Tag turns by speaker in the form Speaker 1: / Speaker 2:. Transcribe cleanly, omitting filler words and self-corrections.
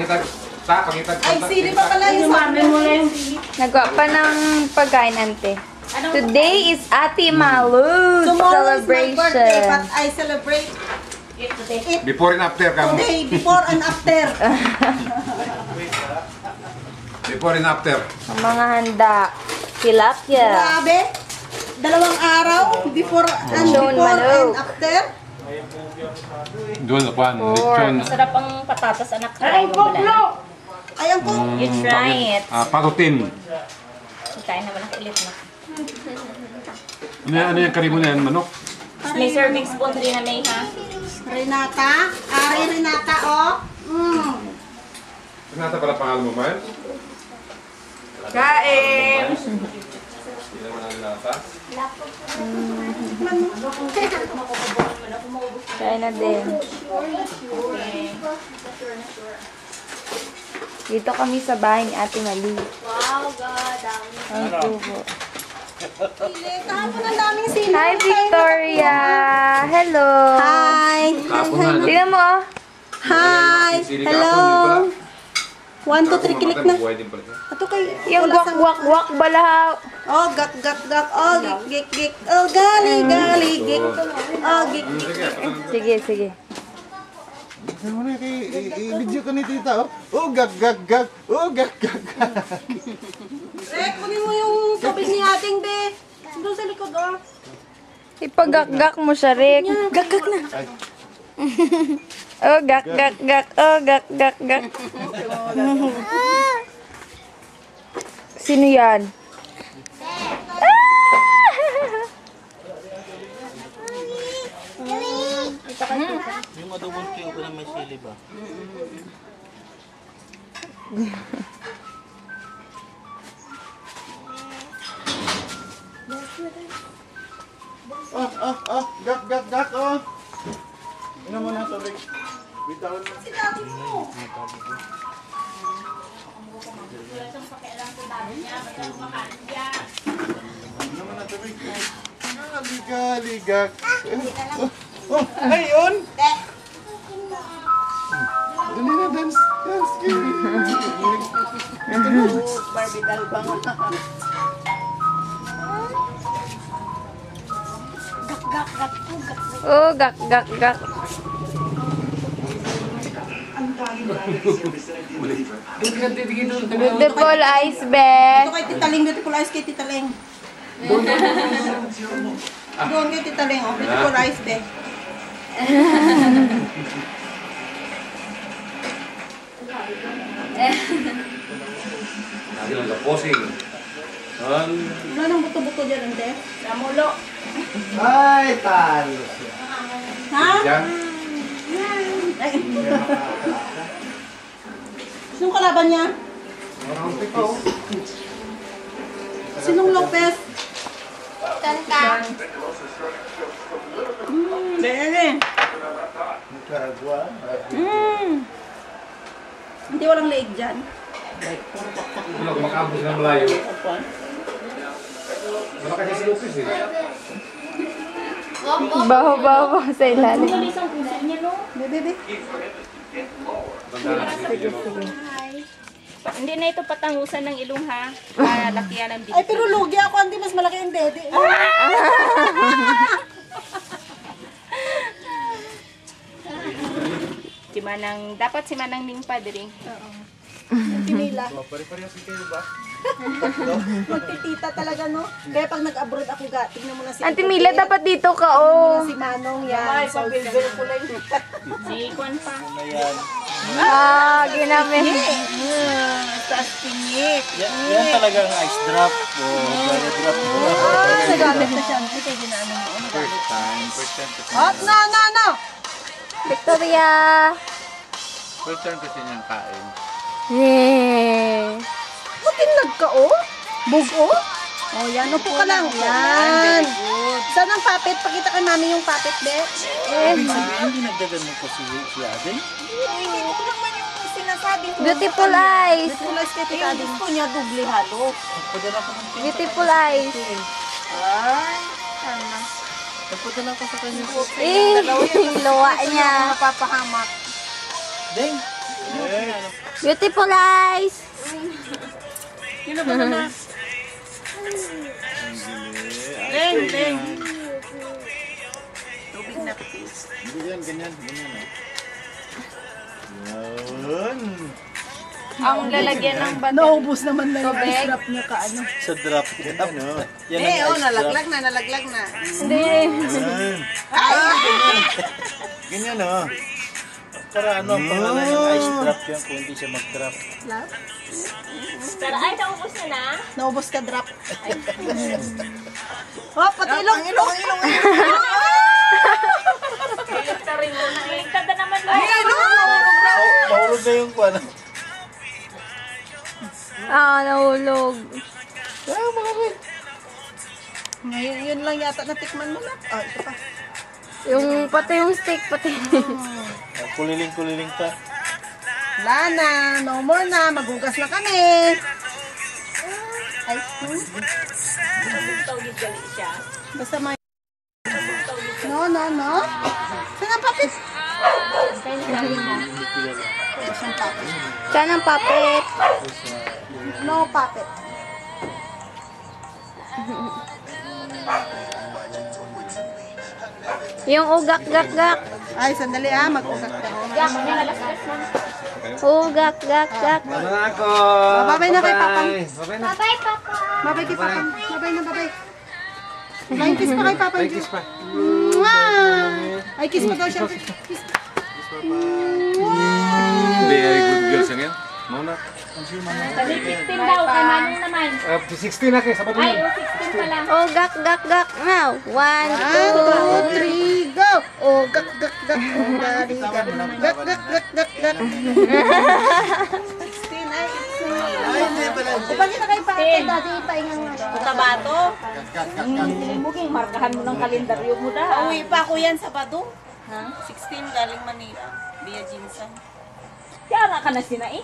Speaker 1: Ay, sili pa pala yung sabi mo lang.
Speaker 2: Nagawa pa ng pagkain, ante. Today is Ate Malu's celebration.
Speaker 1: Birthday, but I celebrate it
Speaker 3: Before and after kamu.
Speaker 1: today, before and after.
Speaker 3: Before and after.
Speaker 2: Ang mga handa. Tilapia.
Speaker 1: Grabe. 2 araw, before and after.
Speaker 3: Doon pa.
Speaker 4: Masarap ang patatas, anak. Ay, ang
Speaker 1: Ayan po.
Speaker 4: You try it.
Speaker 3: Patutin.
Speaker 4: Kain naman ang ulit na.
Speaker 3: Ano yung karibo na yan? Manok?
Speaker 4: May serving spoon rin na may, ha?
Speaker 1: Renata. Ari Renata, oh.
Speaker 3: Renata pala pangalan mo, man?
Speaker 2: Kain!
Speaker 3: Hindi naman ang Renata.
Speaker 2: Kain na din. Dito kami sa bahay ni Ate Mali.
Speaker 4: Wow, God.
Speaker 2: Ang tubo.
Speaker 1: Kahapon ang daming sili.
Speaker 2: Hi, Victoria! Hello!
Speaker 1: Hi.
Speaker 2: Tingnan mo, oh.
Speaker 1: Hi. Hello. 1, 2, 3, kilik na. Ato kay
Speaker 2: Yung gwak-gwak-gwak balahaw.
Speaker 1: Oh, gak. Oh, gik. Oh, gali, gik. Oh, gik.
Speaker 2: Sige, sige.
Speaker 5: Ano na i-video ka ni tita, oh. Oh, gag. Oh, gag.
Speaker 1: Rek, kunin mo yung tubig ni ating be. Doon sa likod, oh.
Speaker 2: Ipagak-gak mo siya, Rick.
Speaker 1: Gak na.
Speaker 2: Oh, gak. Oh, gak. Sino yan?
Speaker 5: Yung adobong tuyo ko na may sili ba? Gak, oh. Ano mo na tubig? Bitawan mo.
Speaker 1: Si dati mo.
Speaker 5: Ano mo na tubig? Ligak. Oh, ayun! Dali na, dance.
Speaker 1: Barbie doll ba nga?
Speaker 2: Oh, gak. Beautiful eyes, be.
Speaker 1: Ito kay Titaling, beautiful eyes kay Titaling. Doon kay Titaling, oh. Beautiful eyes, be.
Speaker 3: Lagi lang posing.
Speaker 1: Wala nang buto-buto dyan, hindi.
Speaker 4: Namulo.
Speaker 5: Ay, talo.
Speaker 1: Ha?
Speaker 3: Yan.
Speaker 1: Ay. Sinong kalaban niya? Sinong Lopez?
Speaker 2: Tantan.
Speaker 1: Bele.
Speaker 5: Nicaragua.
Speaker 1: Hindi walang leeg dyan.
Speaker 3: Ano, kumakabos ng malayo. Wala kasi si Lopez eh.
Speaker 2: Baho sa ilalim.
Speaker 4: Tulis ang puso niya, no?
Speaker 1: Bebe.
Speaker 2: Sige.
Speaker 4: Hindi na ito patangusan ng ilong, ha? Para lakihan ng
Speaker 1: Ay,
Speaker 4: bibig.
Speaker 1: pero lugi ako. Hindi mas malaki yung dede.
Speaker 4: Dapat si Manang Ningpa diri.
Speaker 1: Pinila.
Speaker 5: Pare-parehas kayo ba?
Speaker 1: Magtitita talaga, no? Kaya pag nag-abroad ako, tingnan mo na si
Speaker 2: Ate Mila, dapat dito ka, oh.
Speaker 1: si Manong yan. Ay, pag-bilbil ko lang.
Speaker 4: Si Kwan pa.
Speaker 5: Ano yan?
Speaker 2: Ginamit.
Speaker 1: Taas pingit.
Speaker 5: Yan talagang ice drop o gaya drop.
Speaker 1: Nagamit na siya. Hindi kayo ginaano mo.
Speaker 5: First time kasi.
Speaker 1: Hot, no!
Speaker 2: Victoria.
Speaker 5: First time kasi niyang kain.
Speaker 2: Yay.
Speaker 1: Matinag ka, oh. Bugo. Oh, yan. Upo ka lang. Yan. Saan ang puppet? Pakita kay mami yung puppet, be.
Speaker 5: Ibig sabihin, hindi nagdagan mo ko si Aden?
Speaker 1: Ito naman yung sinasabi ko.
Speaker 2: Beautiful eyes.
Speaker 1: Beautiful eyes kay Tita Ading. Gusto niya doble halo.
Speaker 5: Nagpadala ko ng
Speaker 2: Beautiful eyes.
Speaker 1: Ay, sana.
Speaker 5: Nagpadala ko sa kanya.
Speaker 2: Luwa niya.
Speaker 1: Napapahamak.
Speaker 5: Deng!
Speaker 2: Beautiful eyes!
Speaker 1: Sino ba na? Leng, leng. Tubig na, please.
Speaker 5: Ganyan, ganyan, ganyan. Yun.
Speaker 2: Ang lalagyan ng bato.
Speaker 1: Naubos naman na yung
Speaker 2: Tubig?
Speaker 1: ice wrap niya ka ano.
Speaker 5: Sa drop. Ano? Yan
Speaker 1: Eh,
Speaker 5: ang
Speaker 1: oh,
Speaker 5: ice
Speaker 1: nalaglag na, nalaglag na.
Speaker 2: Hindi.
Speaker 5: Yan. Ganyan oh. Para ano, pangalan yung ice drop yan kung hindi siya mag-drop.
Speaker 1: Lap?
Speaker 4: Pero ay, naubos na na.
Speaker 1: Naubos ka drop. Oh, pati ilong. Ilong, ilong,
Speaker 4: Iligtarin mo na. Iligtad na naman lang.
Speaker 5: Mahulog na yung kwan.
Speaker 2: Nahulog.
Speaker 1: Ngayon, yun lang yata natikman mo na. Oh, ito pa.
Speaker 2: Pati yung steak, pati.
Speaker 5: Kuliling-kuliling pa.
Speaker 1: Wala na, no more na. Maghugas na kami. Ay,
Speaker 4: Tawagin gali siya.
Speaker 1: basta may... No, no, no. Saan ang papit?
Speaker 2: Saan ang puppet?
Speaker 1: No papit.
Speaker 2: Yung ugak-gak-gak.
Speaker 1: Ay, sandali mag-ugat ka.
Speaker 2: Ugak-gak-gak.
Speaker 3: Ano na ako?
Speaker 1: Babay na kay Papa.
Speaker 3: Babay na.
Speaker 1: Babay, Papa. Babay na, babay. May kiss pa kay Papa.
Speaker 3: Ay, kiss pa.
Speaker 1: Mwah! Ay, kiss pa daw siya. Kiss.
Speaker 3: Very good girl siya ngayon. Mauna.
Speaker 4: Sabi 16 daw. Kay Manong naman.
Speaker 3: 16 na kayo, sabat mo.
Speaker 4: Ay, 16 pa lang.
Speaker 2: Ugak-gak-gak. Now, 1,
Speaker 1: 1, 2, 3,
Speaker 2: 2,
Speaker 1: go! Oh, gak, gak, gak. Oh, gari, gak, gak, gak, gak, gak, gak. 16, ay,
Speaker 5: Ay, hindi pala.
Speaker 1: Upali na kay Papa. Dati ipaingang nga.
Speaker 4: Tabato. Muging markahan mo ng kalendaryo mo da.
Speaker 6: Uwi pa ako yan sa Badong. 16 galing Manila. Via Jinsan.
Speaker 4: Kaya nga ka na sinai.